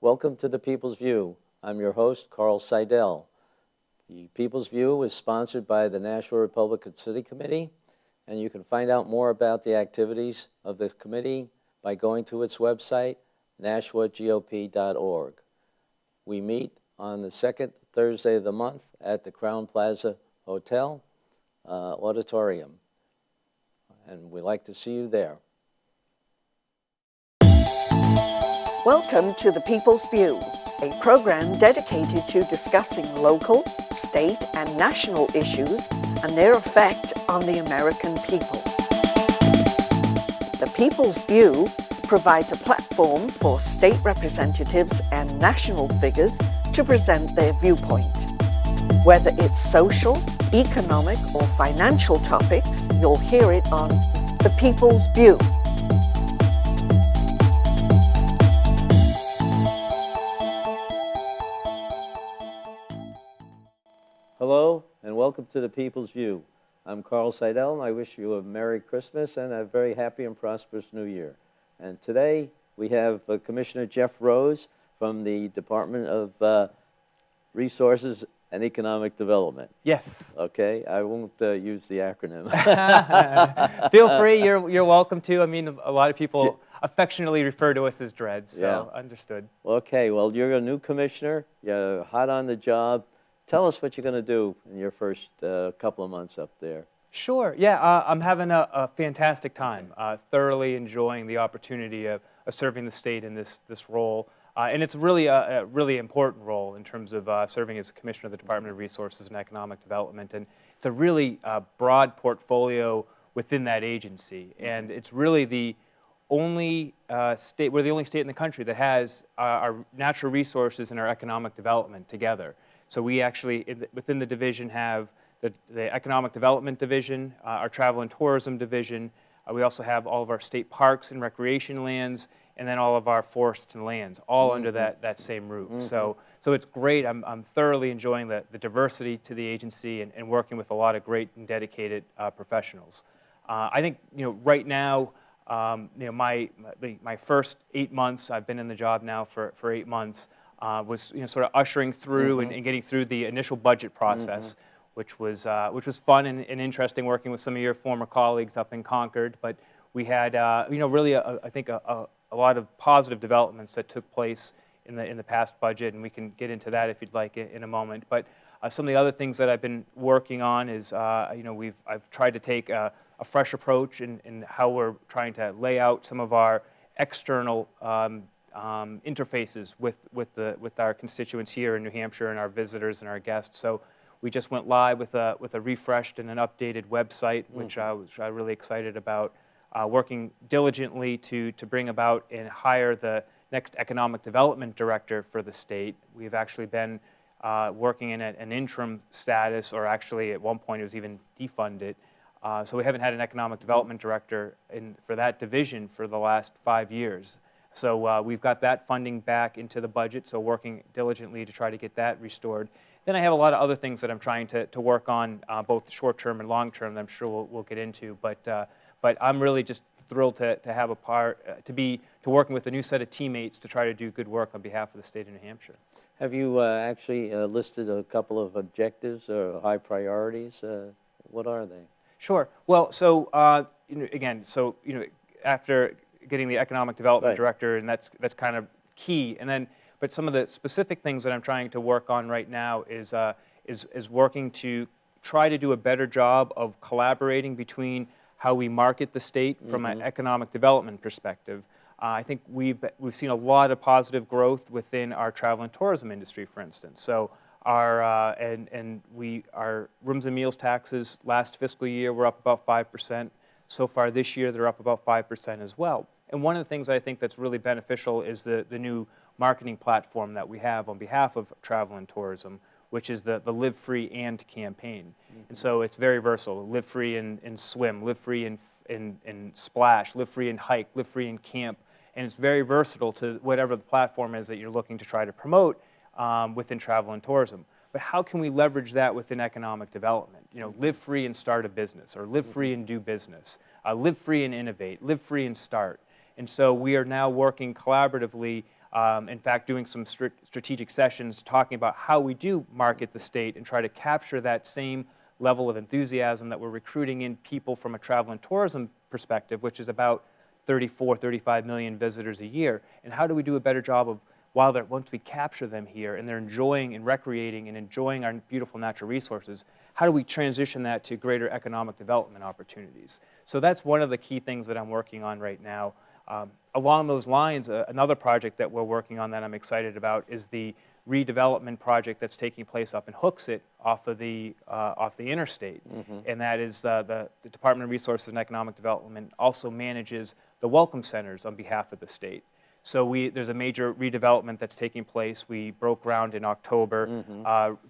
Welcome to the People's View. I'm your host, Carl Seidel. The People's View is sponsored by the Nashua Republican City Committee, and you can find out more about the activities of the committee by going to its website, nashuagop.org. We meet on the second Thursday of the month at the Crown Plaza Hotel Auditorium, and we'd like to see you there. Welcome to The People's View, a program dedicated to discussing local, state, and national issues and their effect on the American people. The People's View provides a platform for state representatives and national figures to present their viewpoint. Whether it's social, economic, or financial topics, you'll hear it on The People's View. Hello, and welcome to the People's View. I'm Carl Seidel, and I wish you a Merry Christmas and a very happy and prosperous New Year. And today we have Commissioner Jeff Rose from the Department of Resources and Economic Development. Yes. Okay, I won't use the acronym. Feel free, you're welcome to. I mean, a lot of people affectionately refer to us as Dreads, so understood. Okay, well, you're a new commissioner, you're hot on the job. Tell us what you're going to do in your first couple of months up there. Sure. Yeah, I'm having a fantastic time, thoroughly enjoying the opportunity of serving the state in this role. And it's really a really important role in terms of serving as Commissioner of the Department of Resources and Economic Development. And it's a really broad portfolio within that agency. And it's really the only state, we're the only state in the country that has our natural resources and our economic development together. So we actually, within the division, have the Economic Development Division, our Travel and Tourism Division. We also have all of our state parks and recreation lands, and then all of our forests and lands, all under that same roof. So it's great. I'm thoroughly enjoying the diversity to the agency and working with a lot of great and dedicated professionals. I think right now, my first 8 months, I've been in the job now for 8 months. Was sort of ushering through and getting through the initial budget process, which was fun and interesting working with some of your former colleagues up in Concord. But we had really I think a lot of positive developments that took place in the past budget, and we can get into that if you'd like in a moment. But some of the other things that I've been working on is I've tried to take a fresh approach in how we're trying to lay out some of our external interfaces with our constituents here in New Hampshire and our visitors and our guests. So we just went live with a refreshed and an updated website, which I'm really excited about. Working diligently to bring about and hire the next economic development director for the state. We've actually been working in an interim status, or actually at one point it was even defunded. So we haven't had an economic development director for that division for the last 5 years. So we've got that funding back into the budget, so working diligently to try to get that restored. Then I have a lot of other things that I'm trying to work on, both short-term and long-term, that I'm sure we'll get into. But I'm really just thrilled to have a part, to working with a new set of teammates to try to do good work on behalf of the state of New Hampshire. Have you actually listed a couple of objectives or high priorities? What are they? Sure. Well, so again, after getting the economic development director, and that's kind of key. And then, but some of the specific things that I'm trying to work on right now is working to try to do a better job of collaborating between how we market the state from an economic development perspective. I think we've seen a lot of positive growth within our travel and tourism industry, for instance. So our rooms and meals taxes last fiscal year were up about 5%. So far this year, they're up about 5% as well. And one of the things I think that's really beneficial is the new marketing platform that we have on behalf of travel and tourism, which is the Live Free and campaign. And so it's very versatile. Live free in swim, live free in splash, live free in hike, live free in camp. And it's very versatile to whatever the platform is that you're looking to try to promote within travel and tourism. But how can we leverage that within economic development? Live free and start a business, or live free and do business. Live free and innovate, live free and start. And so we are now working collaboratively In fact, doing some strategic sessions talking about how we do market the state and try to capture that same level of enthusiasm that we're recruiting in people from a travel and tourism perspective, which is about 34, 35 million visitors a year. And how do we do a better job of, once we capture them here and they're enjoying and recreating and enjoying our beautiful natural resources, how do we transition that to greater economic development opportunities? So that's one of the key things that I'm working on right now. Along those lines, another project that we're working on that I'm excited about is the redevelopment project that's taking place up in Hooksett off the interstate. And that is the Department of Resources and Economic Development also manages the welcome centers on behalf of the state. So there's a major redevelopment that's taking place. We broke ground in October,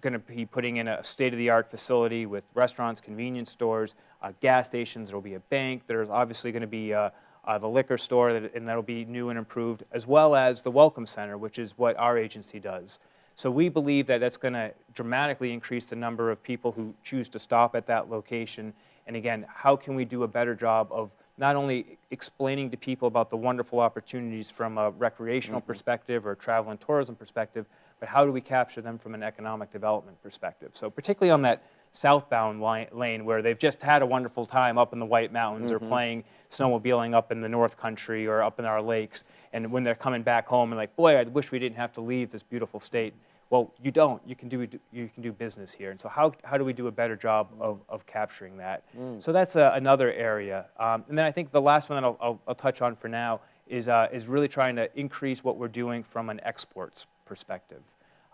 going to be putting in a state-of-the-art facility with restaurants, convenience stores, gas stations. There will be a bank. There's obviously going to be the liquor store, and that'll be new and improved, as well as the Welcome Center, which is what our agency does. So we believe that that's going to dramatically increase the number of people who choose to stop at that location. And again, how can we do a better job of not only explaining to people about the wonderful opportunities from a recreational perspective or a travel and tourism perspective, but how do we capture them from an economic development perspective? So particularly on that southbound lane where they've just had a wonderful time up in the White Mountains or playing snowmobiling up in the North Country or up in our lakes, and when they're coming back home and like, boy, I wish we didn't have to leave this beautiful state. Well, you don't. You can do business here. And so how do we do a better job of capturing that? So that's another area. And then I think the last one that I'll touch on for now is really trying to increase what we're doing from an exports perspective.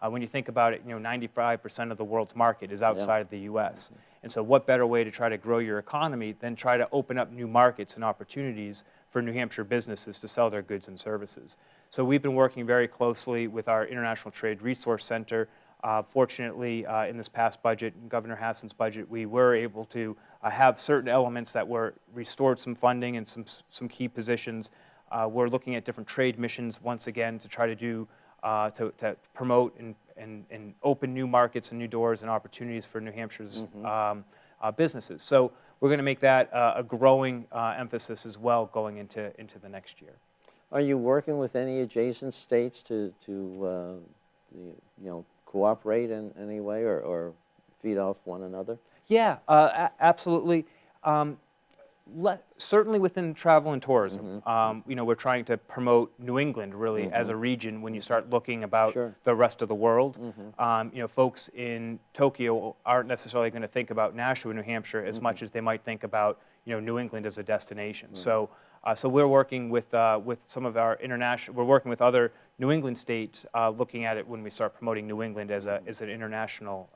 When you think about it, 95% of the world's market is outside of the U.S. And so what better way to try to grow your economy than try to open up new markets and opportunities for New Hampshire businesses to sell their goods and services. So we've been working very closely with our International Trade Resource Center. Fortunately, in this past budget, in Governor Hassan's budget, we were able to have certain elements that were restored some funding and some key positions. We're looking at different trade missions once again to try to do to promote and open new markets and new doors and opportunities for New Hampshire's businesses. So we're going to make that a growing emphasis as well going into the next year. Are you working with any adjacent states to cooperate in any way or feed off one another? Yeah, absolutely. Certainly within travel and tourism, we're trying to promote New England really as a region when you start looking about the rest of the world. Folks in Tokyo aren't necessarily going to think about Nashua, New Hampshire as much as they might think about New England as a destination. So we're working with some of our we're working with other New England states looking at it when we start promoting New England as an international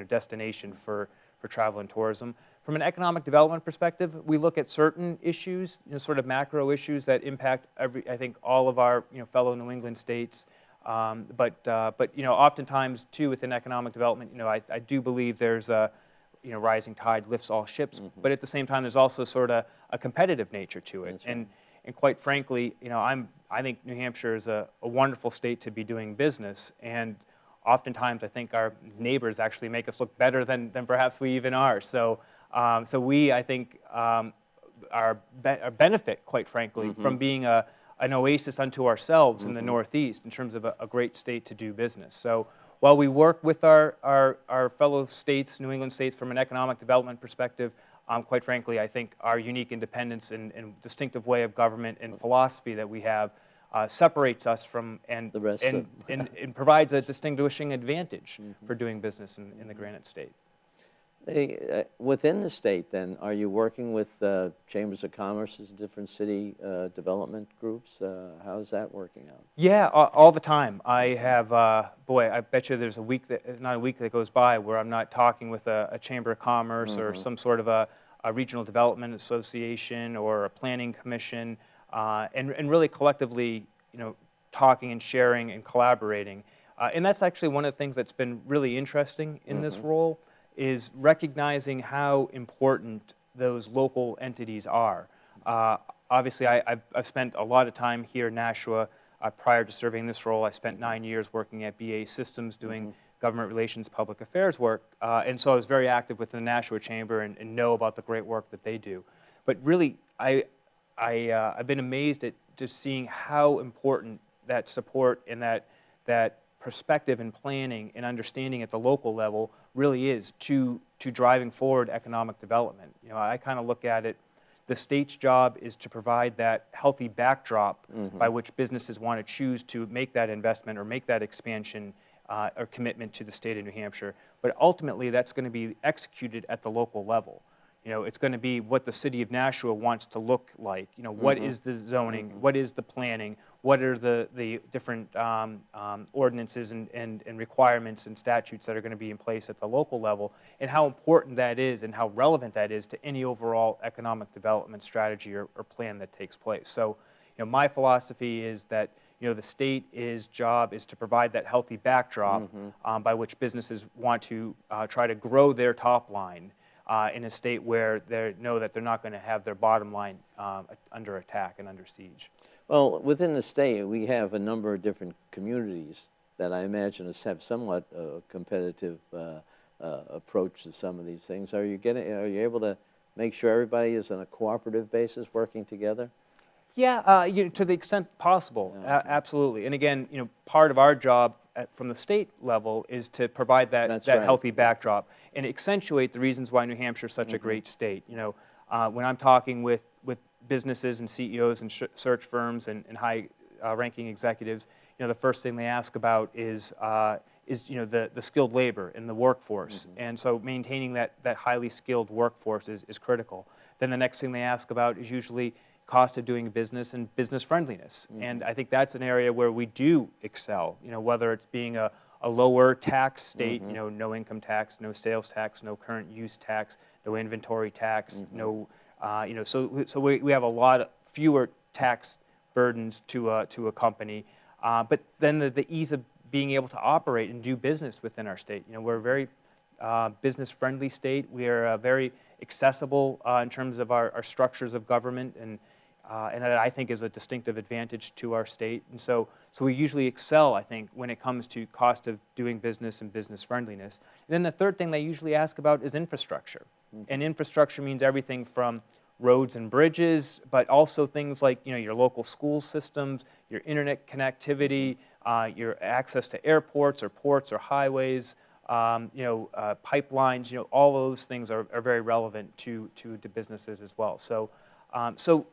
destination for travel and tourism. From an economic development perspective, we look at certain issues, sort of macro issues that impact I think all of our fellow New England states. But oftentimes too within economic development, I do believe there's a rising tide lifts all ships. But at the same time, there's also sort of a competitive nature to it. And quite frankly, I think New Hampshire is a wonderful state to be doing business. And oftentimes, I think our neighbors actually make us look better than perhaps we even are. So we, I think, are benefit, quite frankly, from being an oasis unto ourselves in the Northeast in terms of a great state to do business. So while we work with our fellow states, New England states, from an economic development perspective, quite frankly, I think our unique independence and distinctive way of government and philosophy that we have separates us from and provides a distinguishing advantage for doing business in the Granite State. Within the state, then, are you working with chambers of commerce's different city development groups? How's that working out? Yeah, all the time. I have, I bet you there's not a week that goes by where I'm not talking with a chamber of commerce or some sort of a regional development association or a planning commission, and really collectively, talking and sharing and collaborating. And that's actually one of the things that's been really interesting in this role, is recognizing how important those local entities are. Obviously, I've spent a lot of time here in Nashua. Prior to serving this role, I spent 9 years working at BA Systems doing government relations, public affairs work. And so I was very active within the Nashua Chamber and know about the great work that they do. But really, I've been amazed at just seeing how important that support and that perspective and planning and understanding at the local level really is to driving forward economic development. You know, I kind of look at it, the state's job is to provide that healthy backdrop by which businesses want to choose to make that investment or make that expansion or commitment to the state of New Hampshire. But ultimately, that's going to be executed at the local level. You know, it's going to be what the city of Nashua wants to look like. You know, what is the zoning? What is the planning? What are the different ordinances and requirements and statutes that are going to be in place at the local level, and how important that is and how relevant that is to any overall economic development strategy or plan that takes place. So, you know, my philosophy is that, you know, the state's job is to provide that healthy backdrop by which businesses want to try to grow their top line in a state where they know that they're not going to have their bottom line under attack and under siege. Well, within the state, we have a number of different communities that I imagine have somewhat competitive approach to some of these things. Are you able to make sure everybody is on a cooperative basis working together? Yeah, you know, to the extent possible, absolutely. And again, you know, part of our job from the state level is to provide that healthy backdrop and accentuate the reasons why New Hampshire is such a great state. You know, when I'm talking with businesses and CEOs and search firms and high-ranking executives, you know, the first thing they ask about is you know, the skilled labor in the workforce. And so maintaining that highly skilled workforce is critical. Then the next thing they ask about is usually cost of doing business and business friendliness. And I think that's an area where we do excel, you know, whether it's being a lower tax state, you know, no income tax, no sales tax, no current use tax, no inventory tax, no, you know, so we have a lot fewer tax burdens to a company. But then the ease of being able to operate and do business within our state. You know, we're a very business-friendly state. We are very accessible in terms of our structures of government, and that I think is a distinctive advantage to our state. And so we usually excel, I think, when it comes to cost of doing business and business friendliness. And then the third thing they usually ask about is infrastructure. And infrastructure means everything from roads and bridges, but also things like, you know, your local school systems, your internet connectivity, your access to airports or ports or highways, you know, pipelines. You know, all those things are very relevant to businesses as well. So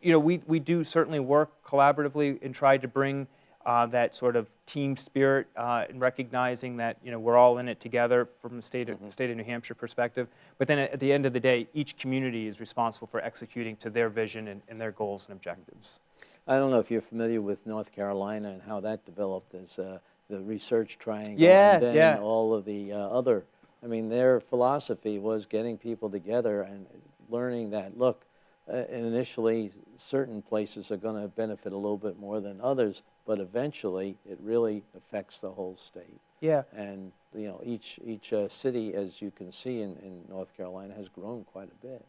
you know, we do certainly work collaboratively and try to bring that sort of team spirit and recognizing that, you know, we're all in it together from the state of New Hampshire perspective. But then at the end of the day, each community is responsible for executing to their vision and their goals and objectives. I don't know if you're familiar with North Carolina and how that developed as the research triangle. Yeah, and then yeah. all of the other, I mean, their philosophy was getting people together and learning that, look, initially certain places are going to benefit a little bit more than others, but eventually it really affects the whole state. Yeah. And, you know, each city, as you can see in North Carolina, has grown quite a bit.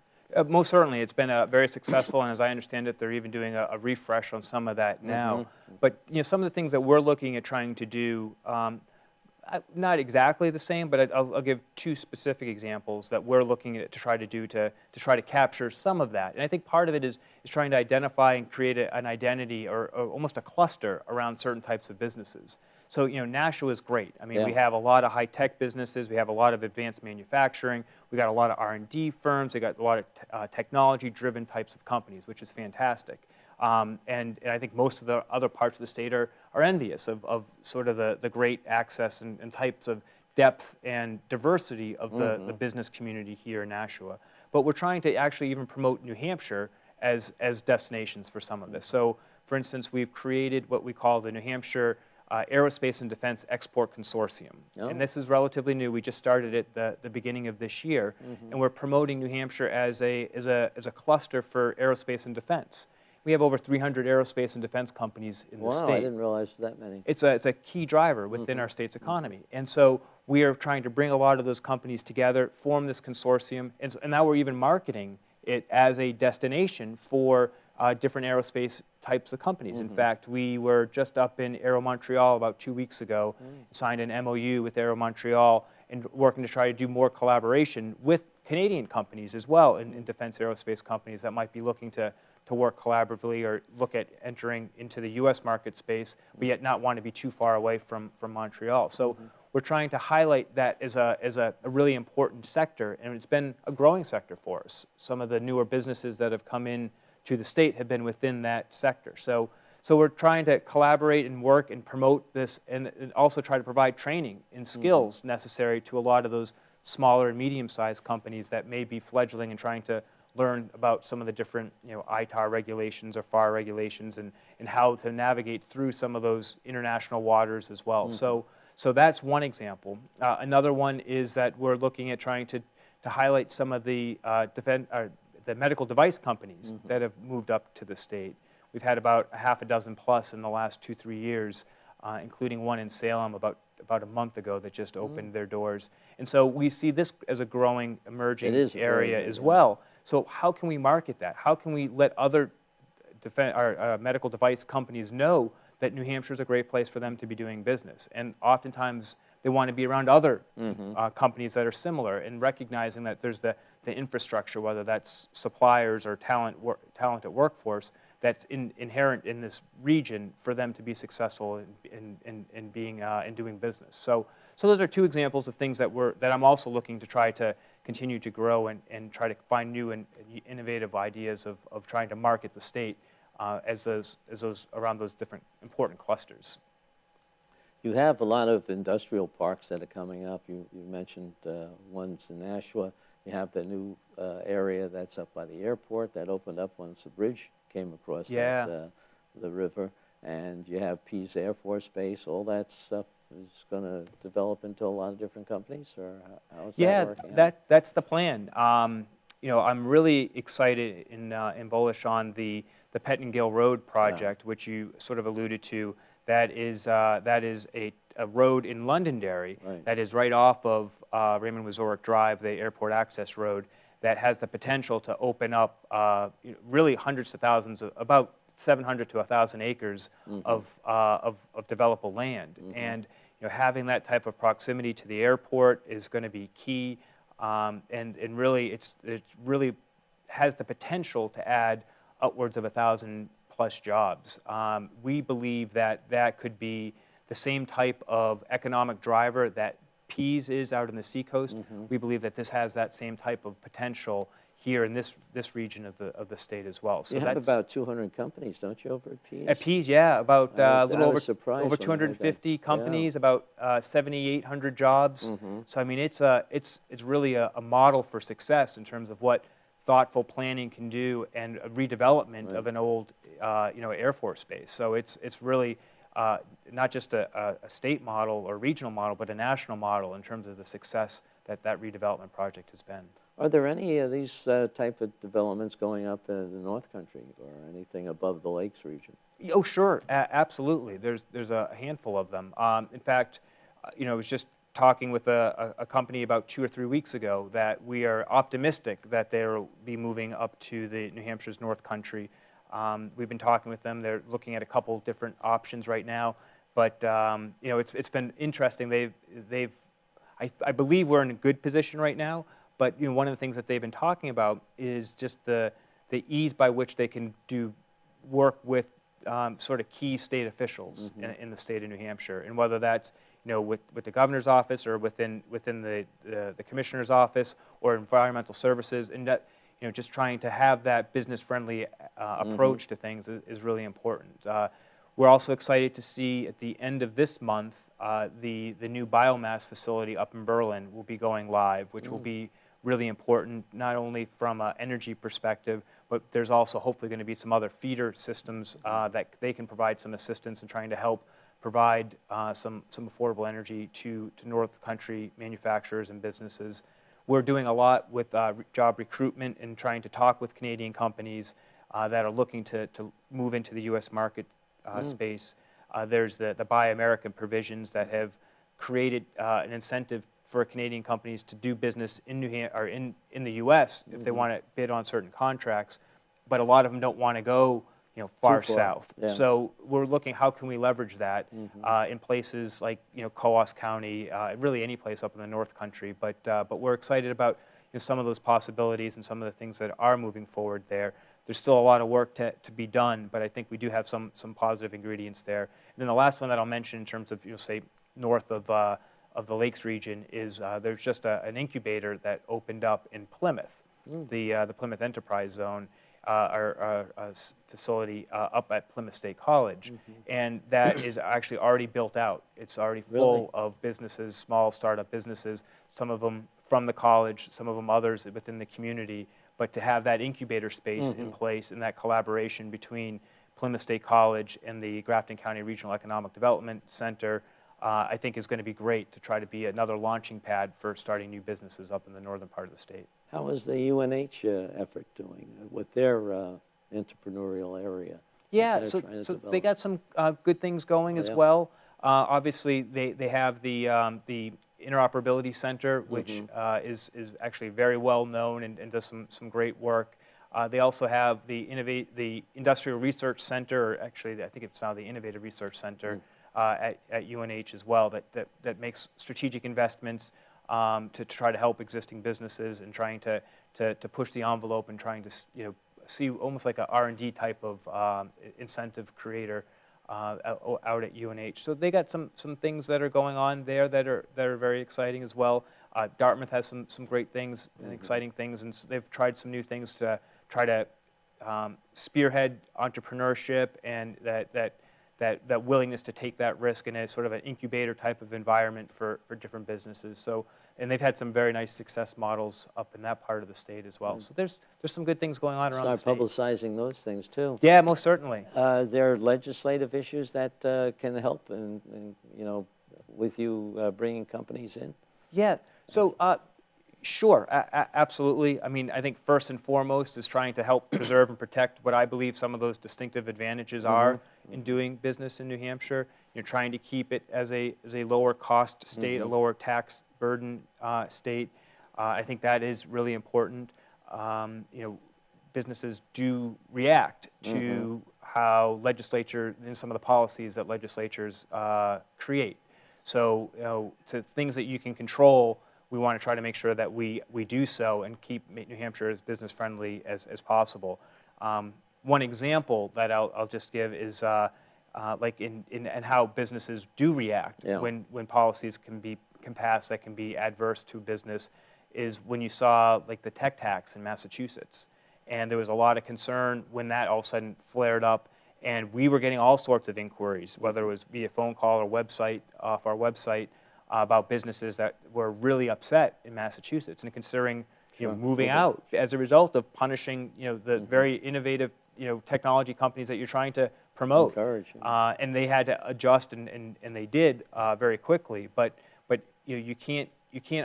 Most certainly, it's been very successful, and as I understand it, they're even doing a refresh on some of that now. But, you know, some of the things that we're looking at trying to do, not exactly the same, but I'll give two specific examples that we're looking at to try to do to try to capture some of that. And I think part of it is trying to identify and create an identity or almost a cluster around certain types of businesses. So, you know, Nashua is great. I mean, we have a lot of high-tech businesses. We have a lot of advanced manufacturing. We got a lot of R&D firms. We got a lot of technology-driven types of companies, which is fantastic. And I think most of the other parts of the state are envious of sort of the great access and types of depth and diversity of the business community here in Nashua. But we're trying to actually even promote New Hampshire as destinations for some of this. So, for instance, we've created what we call the New Hampshire Aerospace and Defense Export Consortium. And this is relatively new. We just started it the beginning of this year. And we're promoting New Hampshire as a cluster for aerospace and defense. We have over 300 aerospace and defense companies in the state. Wow, I didn't realize that many. It's a key driver within our state's economy. And so we are trying to bring a lot of those companies together, form this consortium, and now we're even marketing it as a destination for different aerospace types of companies. In fact, we were just up in Aero Montreal about 2 weeks ago, signed an MOU with Aero Montreal, and working to try to do more collaboration with Canadian companies as well, in defense aerospace companies that might be looking to to work collaboratively or look at entering into the U.S. market space, but yet not want to be too far away from Montreal. So we're trying to highlight that as a really important sector, and it's been a growing sector for us. Some of the newer businesses that have come in to the state have been within that sector. So we're trying to collaborate and work and promote this, and also try to provide training and skills necessary to a lot of those smaller and medium-sized companies that may be fledgling and trying to learn about some of the different, ITAR regulations or FAR regulations, and how to navigate through some of those international waters as well. So that's one example. Another one is that we're looking at trying to highlight some of the medical device companies that have moved up to the state. We've had about a half a dozen plus in the last 2-3 years, including one in Salem about a month ago that just opened their doors. And so we see this as a growing, emerging area as well. So how can we market that? How can we let other medical device companies know that New Hampshire is a great place for them to be doing business? And oftentimes they want to be around other companies that are similar, and recognizing that there's the infrastructure, whether that's suppliers or talented workforce, that's inherent in this region for them to be successful in doing business. So those are two examples of things that I'm also looking to try to continue to grow and try to find new and innovative ideas of trying to market the state as those around those different important clusters. You have a lot of industrial parks that are coming up. You mentioned one's in Nashua. You have the new area that's up by the airport that opened up once the bridge came across the river. And you have Pease Air Force Base. All that stuff is going to develop into a lot of different companies, or how is that working out? That's the plan. I'm really excited and bullish on the Pettingill Road project, which you sort of alluded to. That is a road in Londonderry that is right off of Raymond Wazorek Drive, the airport access road, that has the potential to open up really hundreds of thousands, about 700 to 1,000 acres of developable land. And having that type of proximity to the airport is going to be key. And really, it really has the potential to add upwards of 1,000 plus jobs. We believe that could be the same type of economic driver that Pease is out in the seacoast. We believe that this has that same type of potential here in this region of the state as well. So you have about 200 companies, don't you, over at Pease? At Pease, yeah, about a little over 250 companies, about 7,800 jobs. So I mean, it's really a model for success in terms of what thoughtful planning can do, and a redevelopment of an old Air Force base. So it's really not just a state model or regional model, but a national model in terms of the success that redevelopment project has been. Are there any of these type of developments going up in the North Country or anything above the Lakes region? Oh, sure, absolutely. There's a handful of them. In fact, I was just talking with a company about 2 or 3 weeks ago that we are optimistic that they'll be moving up to the New Hampshire's North Country. We've been talking with them. They're looking at a couple different options right now, but it's been interesting. I believe we're in a good position right now. But one of the things that they've been talking about is just the ease by which they can do work with sort of key state officials in the state of New Hampshire, and whether that's with the governor's office or within the commissioner's office or environmental services, and that just trying to have that business-friendly approach to things is really important. We're also excited to see at the end of this month the new biomass facility up in Berlin will be going live, which will be really important, not only from an energy perspective, but there's also hopefully going to be some other feeder systems that they can provide some assistance in trying to help provide some affordable energy to North Country manufacturers and businesses. We're doing a lot with job recruitment and trying to talk with Canadian companies that are looking to move into the U.S. market space. There's the Buy American provisions that have created an incentive for Canadian companies to do business in in the U.S. if they want to bid on certain contracts, but a lot of them don't want to go far south. Yeah. So we're looking how can we leverage that in places like Coos County, really any place up in the North Country. But we're excited about some of those possibilities and some of the things that are moving forward there. there's still a lot of work to be done, but I think we do have some positive ingredients there. And then the last one that I'll mention in terms of, say, north of the Lakes region is there's just an incubator that opened up in Plymouth, the Plymouth Enterprise Zone, our facility up at Plymouth State College, and that is actually already built out. It's already full of businesses, small startup businesses, some of them from the college, some of them others within the community, but to have that incubator space in place and that collaboration between Plymouth State College and the Grafton County Regional Economic Development Center, I think is going to be great to try to be another launching pad for starting new businesses up in the northern part of the state. How is the UNH effort doing with their entrepreneurial area? Yeah, so they got some good things going as well. Obviously, they have the Interoperability Center, which is actually very well known and does some great work. They also have the Industrial Research Center, or actually I think it's now the Innovative Research Center at UNH as well, that makes strategic investments to try to help existing businesses and trying to push the envelope and trying to see almost like a R&D type of incentive creator out at UNH. So they got some things that are going on there that are very exciting as well. Dartmouth has some great things and exciting things, and so they've tried some new things to try to spearhead entrepreneurship and that willingness to take that risk in a sort of an incubator type of environment for different businesses. So, and they've had some very nice success models up in that part of the state as well. So there's some good things going on around the state. Start publicizing those things too. Yeah, most certainly. There are legislative issues that can help, with you bringing companies in. Yeah. So. Sure, absolutely. I mean, I think first and foremost is trying to help preserve and protect what I believe some of those distinctive advantages are in doing business in New Hampshire. You're trying to keep it as a lower cost state, a lower tax burden state. I think that is really important. Businesses do react to how legislature and some of the policies that legislatures create. So, to things that you can control, we want to try to make sure that we do so and keep New Hampshire as business friendly as possible. One example that I'll just give is like in how businesses do react when policies can pass that can be adverse to business, is when you saw like the tech tax in Massachusetts, and there was a lot of concern when that all of a sudden flared up, and we were getting all sorts of inquiries, whether it was via phone call or website off our website, about businesses that were really upset in Massachusetts and considering moving out as a result of punishing the very innovative technology companies that you're trying to promote. Encourage. And they had to adjust and they did very quickly. But you can't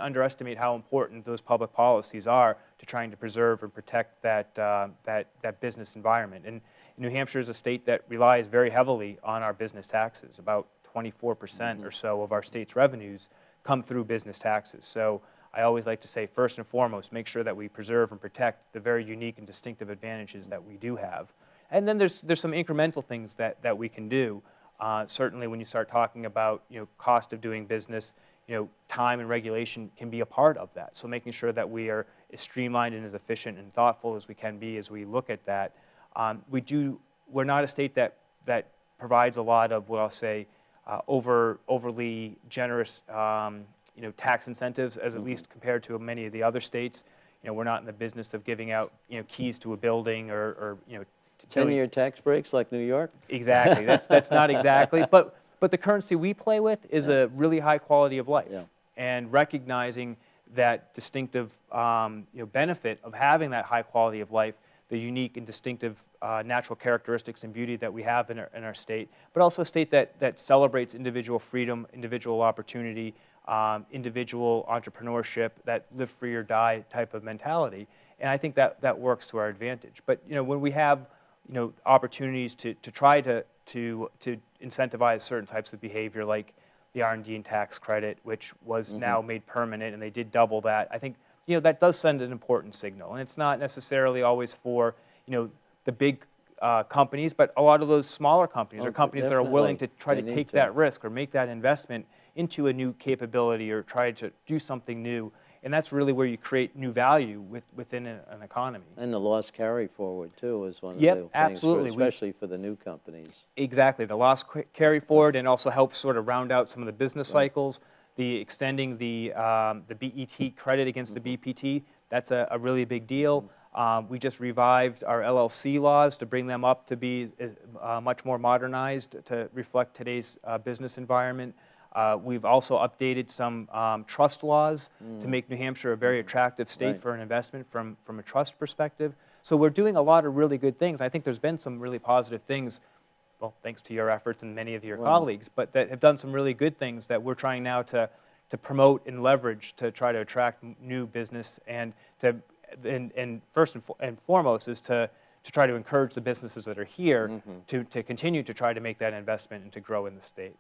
underestimate how important those public policies are to trying to preserve and protect that business environment. And New Hampshire is a state that relies very heavily on our business taxes. About 24% or so of our state's revenues come through business taxes. So I always like to say, first and foremost, make sure that we preserve and protect the very unique and distinctive advantages that we do have. And then there's some incremental things that we can do. Certainly when you start talking about cost of doing business, time and regulation can be a part of that. So making sure that we are as streamlined and as efficient and thoughtful as we can be as we look at that. We're not a state that provides a lot of what I'll say overly generous tax incentives, as at least compared to many of the other states. We're not in the business of giving out keys to a building or 10-year tax breaks like New York. Exactly. That's not exactly. But the currency we play with is a really high quality of life, and recognizing that distinctive benefit of having that high quality of life, the unique and distinctive natural characteristics and beauty that we have in our state, but also a state that celebrates individual freedom, individual opportunity, individual entrepreneurship, that live free or die type of mentality. And I think that works to our advantage. But when we have opportunities to try to incentivize certain types of behavior, like the R&D and tax credit, which was now made permanent, and they did double that, I think that does send an important signal. And it's not necessarily always for the big companies, but a lot of those smaller companies or companies that are willing to try to take that risk or make that investment into a new capability or try to do something new. and that's really where you create new value within an economy. And the loss carry forward too is one of Yep, the things, absolutely. especially for the new companies. Exactly, the loss carry forward, and also helps sort of round out some of the business cycles. The extending the BET credit against the BPT, that's a really big deal. We just revived our LLC laws to bring them up to be much more modernized to reflect today's business environment. We've also updated some trust laws to make New Hampshire a very attractive state for an investment from a trust perspective. So we're doing a lot of really good things. I think there's been some really positive things, well, thanks to your efforts and many of your colleagues, but that have done some really good things that we're trying now to promote and leverage to try to attract new business, and first and foremost is to try to encourage the businesses that are here to continue to try to make that investment and to grow in the state.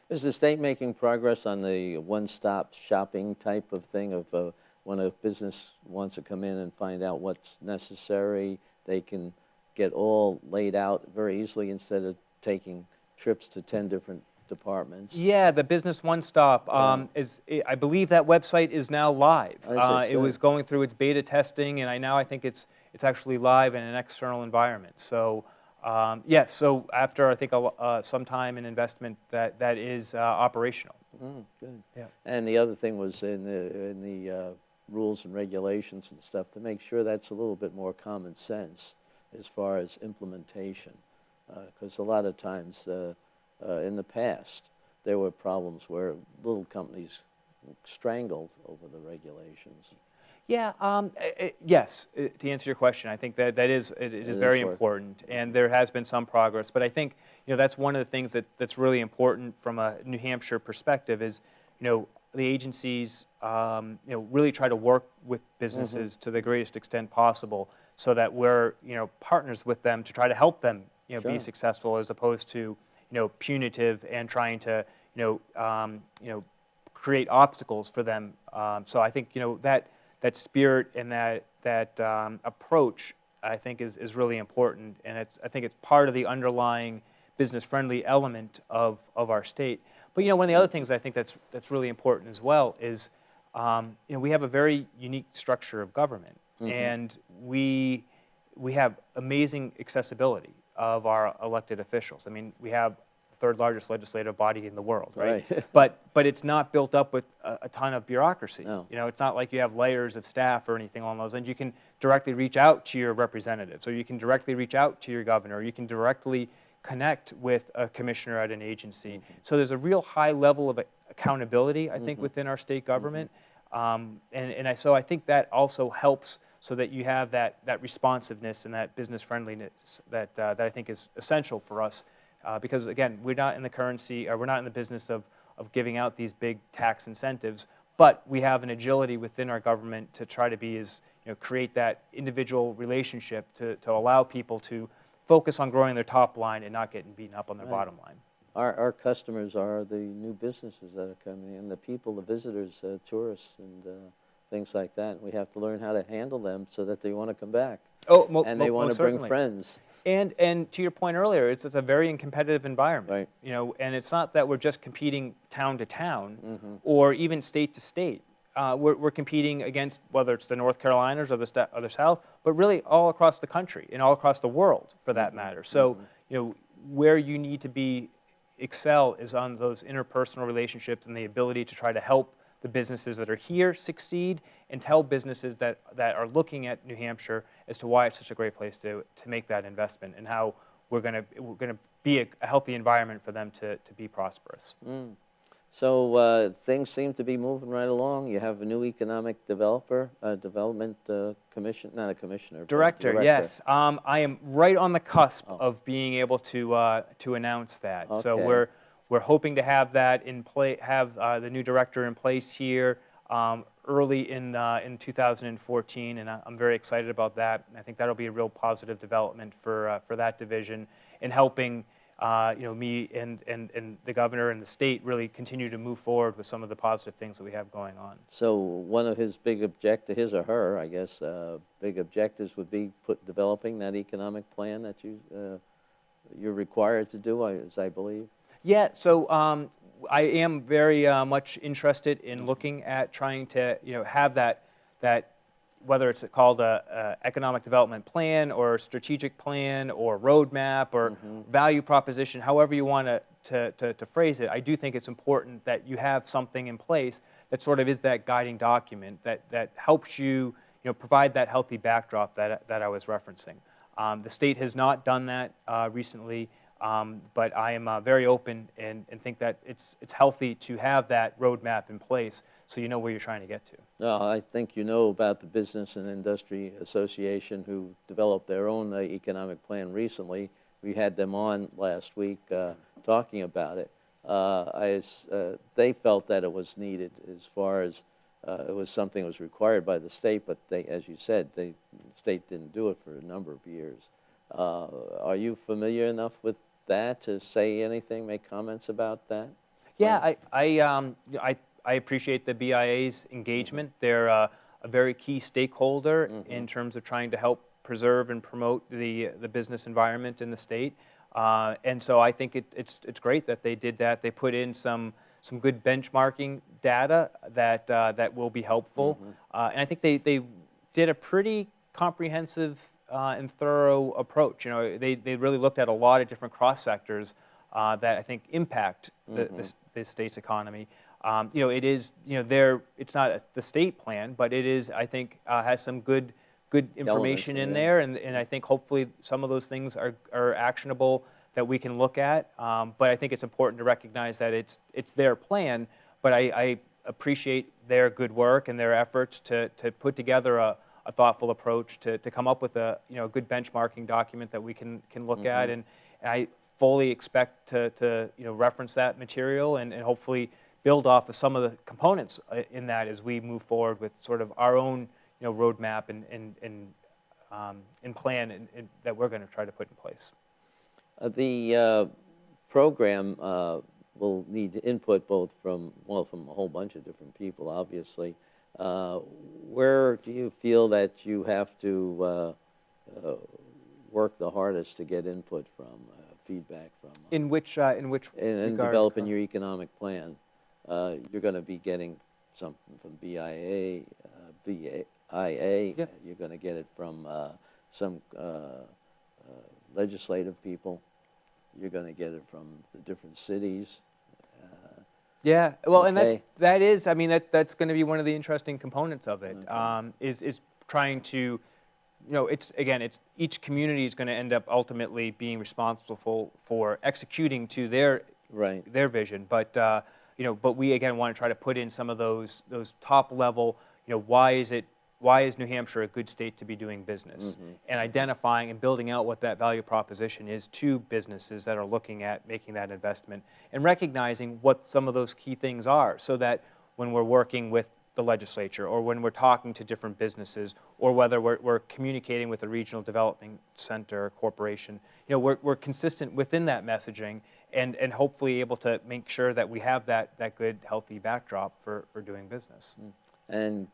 Is the state making progress on the one-stop shopping type of thing of when a business wants to come in and find out what's necessary, they can get all laid out very easily instead of taking trips to 10 different departments? Yeah, the Business One Stop I believe that website is now live. It was going through its beta testing, and I think it's actually live in an external environment. So yes, so after I think some time and investment, that is operational. Good. Yeah. And the other thing was in the rules and regulations and stuff to make sure that's a little bit more common sense as far as implementation, because a lot of times in the past there were problems where little companies strangled over the regulations. Yeah, yes, to answer your question, I think that it is very important, and there has been some progress, but I think that's one of the things that's really important from a New Hampshire perspective is the agencies really try to work with businesses to the greatest extent possible, so that we're partners with them to try to help them be successful, as opposed to punitive and trying to create obstacles for them. So I think that spirit and that approach, I think, is really important, and I think it's part of the underlying business-friendly element of our state. But one of the other things I think that's really important as well is we have a very unique structure of government, and we have amazing accessibility of our elected officials. I mean, we have the third largest legislative body in the world, right? but it's not built up with a ton of bureaucracy. No. It's not like you have layers of staff or anything along those lines. You can directly reach out to your representatives, or you can directly reach out to your governor, or you can directly connect with a commissioner at an agency. So there's a real high level of accountability, I think, within our state government. So I think that also helps, so that you have that responsiveness and that business friendliness that I think is essential for us. Because again, we're not in the business of giving out these big tax incentives, but we have an agility within our government to try to create that individual relationship to allow people to focus on growing their top line and not getting beaten up on their bottom line. Our customers are the new businesses that are coming in, the people, the visitors, tourists, and things like that. We have to learn how to handle them so that they want to come back. And they want to bring friends. And to your point earlier, it's a very competitive environment. Right. And it's not that we're just competing town to town or even state to state. We're competing against, whether it's the North Carolinas or the South, but really all across the country and all across the world, for that matter. So where you need to excel is on those interpersonal relationships and the ability to try to help the businesses that are here succeed, and tell businesses that are looking at New Hampshire as to why it's such a great place to make that investment, and how we're going to be a healthy environment for them to be prosperous. So things seem to be moving right along. You have a new economic development commission, not a commissioner. Director, yes. I am right on the cusp of being able to announce that. Okay. So we're hoping to have that in play, have the new director in place here early in 2014, and I'm very excited about that. And I think that'll be a real positive development for that division, in helping me and the governor and the state really continue to move forward with some of the positive things that we have going on. So one of his big objectives, his or her, I guess, big objectives would be developing that economic plan that you're required to do, as I believe. Yeah, so I am very much interested in looking at trying to, have that whether it's called a economic development plan or strategic plan or roadmap or value proposition, however you want to phrase it. I do think it's important that you have something in place that sort of is that guiding document that helps you, provide that healthy backdrop that I was referencing. The state has not done that recently, but I am very open and think that it's healthy to have that roadmap in place so you know where you're trying to get to. No, I think you know about the Business and Industry Association, who developed their own economic plan recently. We had them on last week talking about it. They felt that it was needed as far as it was something that was required by the state, but they, as you said, the state didn't do it for a number of years. Are you familiar enough with that to say anything, make comments about that? Yeah, I appreciate the BIA's engagement. They're a very key stakeholder in terms of trying to help preserve and promote the business environment in the state. And so I think it's great that they did that. They put in some good benchmarking data that will be helpful. And I think they did a pretty comprehensive and thorough approach. They really looked at a lot of different cross sectors that I think impact the state's economy. It is, it's not the state plan, but it is, I think, has some good information in there, and I think hopefully some of those things are actionable that we can look at. But I think it's important to recognize that it's their plan, but I appreciate their good work and their efforts to put together a thoughtful approach to come up with a good benchmarking document that we can look at, and I fully expect to reference that material and hopefully build off of some of the components in that as we move forward with sort of our own roadmap and plan that we're going to try to put in place. The program will need input both from a whole bunch of different people, obviously. Where do you feel that you have to work the hardest to get input from, feedback from? In which in regard? developing your economic plan, you're going to be getting something from BIA. Yep. You're going to get it from some legislative people. You're going to get it from the different cities. Yeah, well, okay. and that is, I mean, that's going to be one of the interesting components of it. Okay. Is trying to, it's each community is going to end up ultimately being responsible for executing to their vision, but but we again want to try to put in some of those top level, why is New Hampshire a good state to be doing business, and identifying and building out what that value proposition is to businesses that are looking at making that investment, and recognizing what some of those key things are, so that when we're working with the legislature or when we're talking to different businesses or whether we're communicating with a regional development center or corporation, we're consistent within that messaging and hopefully able to make sure that we have that good, healthy backdrop for doing business. And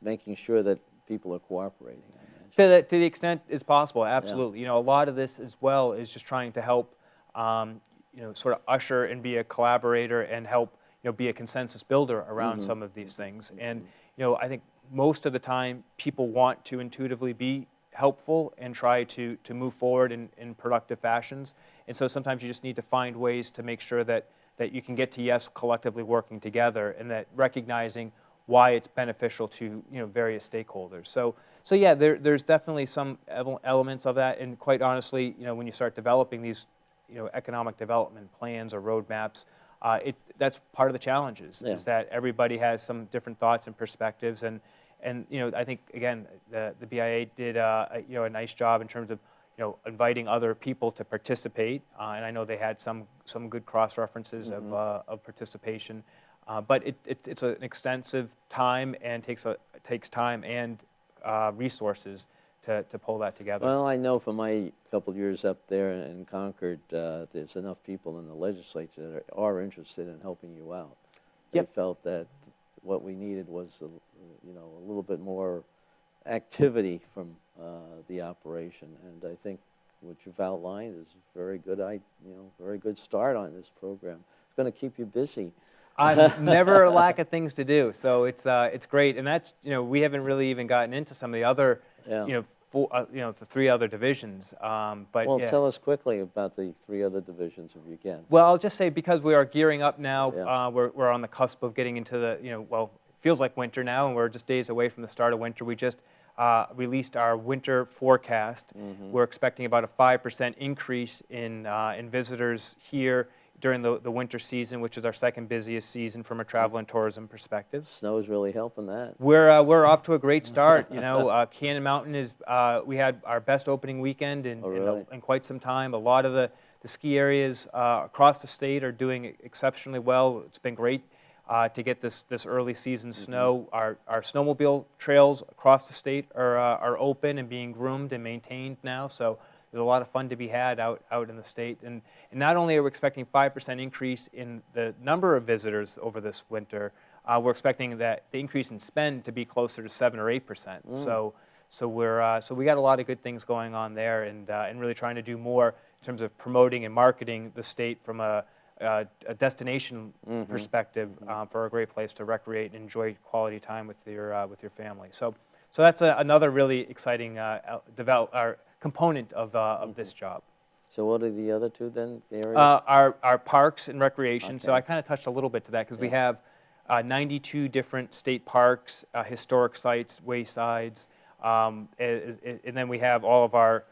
making sure that people are cooperating, I imagine. To the extent is possible, absolutely. A lot of this as well is just trying to help, sort of usher and be a collaborator and help, be a consensus builder around some of these things. And, I think most of the time people want to intuitively be helpful and try to move forward in productive fashions. And so sometimes you just need to find ways to make sure that you can get to yes collectively working together, and that recognizing why it's beneficial to various stakeholders. So yeah, there's definitely some elements of that, and quite honestly, when you start developing these economic development plans or roadmaps, that's part of the challenges, is that everybody has some different thoughts and perspectives, and I think again the BIA did a nice job in terms of inviting other people to participate, and I know they had some good cross references of participation. But it's an extensive time and takes time and resources to pull that together. Well, I know from my couple of years up there in Concord, there's enough people in the legislature that are interested in helping you out. They felt that what we needed was a little bit more activity from the operation, and I think what you've outlined is a very good, very good start on this program. going to keep you busy. Never a lack of things to do, so it's great, and that's, we haven't really even gotten into some of the other, Yeah. the 3 other divisions. But Well, yeah. tell us quickly about the 3 other divisions if you can. Well, I'll just say, because we are gearing up now, Yeah. we're on the cusp of getting into the, well, it feels like winter now, and we're just days away from the start of winter. We just released our winter forecast. We're expecting about a 5% increase in visitors here during the winter season, which is our second busiest season from a travel and tourism perspective. Snow's really helping that. We're off to a great start. Cannon Mountain we had our best opening weekend really? in quite some time. A lot of the ski areas across the state are doing exceptionally well. It's been great to get this early season snow. Our snowmobile trails across the state are open and being groomed and maintained now. So there's a lot of fun to be had out in the state. And not only are we expecting 5% increase in the number of visitors over this winter, we're expecting that the increase in spend to be closer to 7 or 8%. So we got a lot of good things going on there, and really trying to do more in terms of promoting and marketing the state from a destination perspective, for a great place to recreate and enjoy quality time with your family. So that's another really exciting component of this job. So what are the other 2 then, the areas? Our parks and recreation. So Okay. I kind of touched a little bit to that, because we have 92 different state parks, historic sites, waysides, and then we have all of our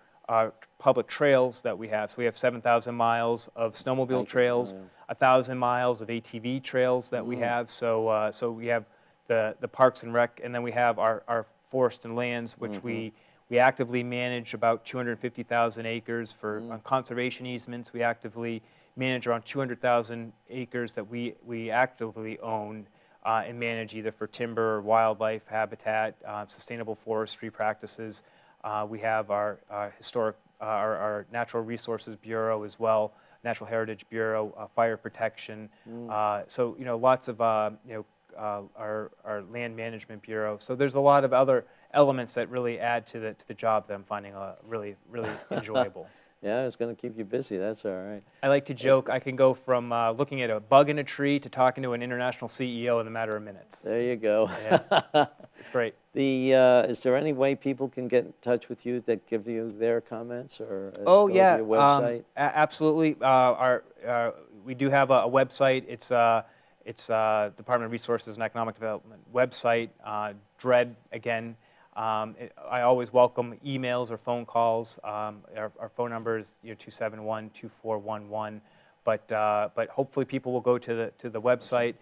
public trails that we have. So we have 7,000 miles of snowmobile trails, 1,000 miles of ATV trails that we have. So we have the parks and rec, and then we have our forest and lands, which we actively manage about 250,000 acres for conservation easements. We actively manage around 200,000 acres that we actively own and manage either for timber, wildlife, habitat, sustainable forestry practices. We have our Natural Resources Bureau as well, Natural Heritage Bureau, fire protection. So lots of our Land Management Bureau. So there's a lot of other elements that really add to the job that I'm finding really enjoyable. Yeah, it's going to keep you busy. That's all right. I like to joke I can go from looking at a bug in a tree to talking to an international CEO in a matter of minutes. There you go. Yeah, it's great. Is there any way people can get in touch with you that give you their comments, or Oh, yeah. your website? Absolutely. We do have a website. It's Department of Resources and Economic Development website. DREAD again. I always welcome emails or phone calls. Our phone number is 271-2411. But hopefully people will go to the website.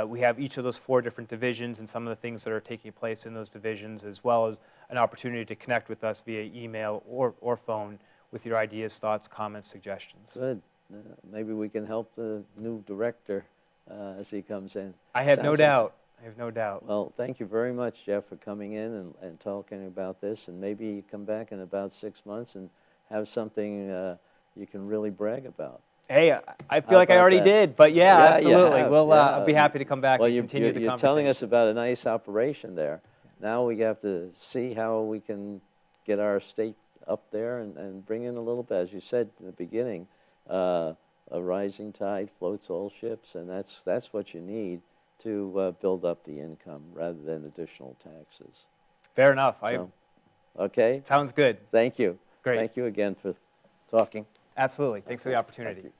We have each of those 4 different divisions and some of the things that are taking place in those divisions, as well as an opportunity to connect with us via email or phone with your ideas, thoughts, comments, suggestions. Good. Maybe we can help the new director as he comes in. I have no doubt. I have no doubt. Well, thank you very much, Jeff, for coming in and talking about this. And maybe you come back in about 6 months and have something you can really brag about. Hey, I feel like I already did, but yeah, absolutely. I'll be happy to come back and continue the conversation. You're telling us about a nice operation there. Now we have to see how we can get our state up there and bring in a little bit, as you said in the beginning, a rising tide floats all ships, and that's what you need to build up the income rather than additional taxes. Fair enough. Okay. Sounds good. Thank you. Great. Thank you again for talking. Absolutely. Thanks for the opportunity.